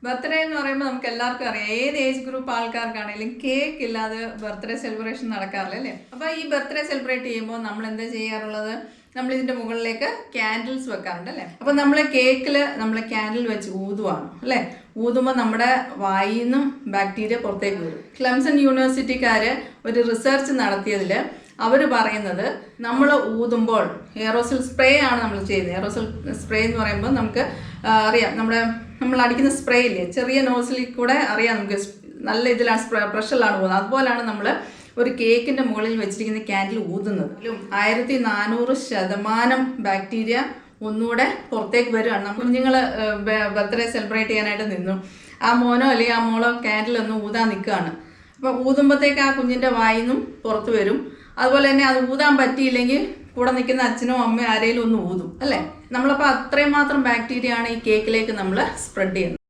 Birthday എന്ന് പറയുമ്പോൾ നമുക്ക് എല്ലാവർക്കും അറിയാം, ഏത് ഏജ് ഗ്രൂപ്പ് ആൾക്കാർക്കാണെങ്കിലും കേക്ക് ഇല്ലാതെ ബർത്ത്ഡേ സെലിബ്രേഷൻ നടക്കാറില്ല അല്ലേ. അപ്പോൾ ഈ ബർത്ത്ഡേ സെലിബ്രേറ്റ് ചെയ്യുമ്പോൾ നമ്മൾ എന്താ ചെയ്യാറുള്ളത്? നമ്മൾ ഇതിൻ്റെ മുകളിലേക്ക് ക്യാൻഡിൽസ് വെക്കാറുണ്ട് അല്ലേ. അപ്പോൾ നമ്മൾ കേക്കിൽ നമ്മൾ ക്യാൻഡിൽ വെച്ച് ഊതുവാണ് അല്ലേ. ഊതുമ്പോൾ നമ്മുടെ വായിൽ നിന്നും ബാക്ടീരിയ പുറത്തേക്ക് വരും. ക്ലെംസൺ യൂണിവേഴ്സിറ്റിക്കാർ ഒരു റിസർച്ച് നടത്തിയതിൽ അവർ പറയുന്നത്, നമ്മൾ ഊതുമ്പോൾ എയറോസൽ സ്പ്രേ ആണ് നമ്മൾ ചെയ്യുന്നത്. എയറോസൽ സ്പ്രേ എന്ന് പറയുമ്പോൾ നമുക്ക് അറിയാം, നമ്മൾ അടിക്കുന്ന സ്പ്രേ ഇല്ലേ, ചെറിയ നോസിലിൽ കൂടെ അറിയാം നമുക്ക് നല്ല ഇതിലാണ് പ്രഷറിലാണ് ഊതുന്നത്. അതുപോലെയാണ് നമ്മൾ ഒരു കേക്കിൻ്റെ മുകളിൽ വെച്ചിരിക്കുന്ന ക്യാൻഡിൽ ഊതുന്നത്. 1400% ബാക്ടീരിയ ഒന്നുകൂടെ പുറത്തേക്ക് വരികയാണ്. കുഞ്ഞുങ്ങൾ ബർത്ത്ഡേ സെലിബ്രേറ്റ് ചെയ്യാനായിട്ട് നിന്നു, ആ മോനോ അല്ലെങ്കിൽ ആ മോളോ ക്യാൻഡിൽ ഒന്ന് ഊതാൻ നിൽക്കുകയാണ്. അപ്പോൾ ഊതുമ്പോഴത്തേക്ക് ആ കുഞ്ഞിൻ്റെ വായിൽ നിന്നും പുറത്ത് വരും. അതുപോലെ തന്നെ അത് ഊതാൻ പറ്റിയില്ലെങ്കിൽ കൂടെ നിൽക്കുന്ന അച്ഛനോ അമ്മയോ ആരെങ്കിലും ഒന്ന് ഊതും അല്ലേ. നമ്മളപ്പോൾ അത്രയും മാത്രം ബാക്ടീരിയ ആണ് ഈ കേക്കിലേക്ക് നമ്മൾ സ്പ്രെഡ് ചെയ്യുന്നത്.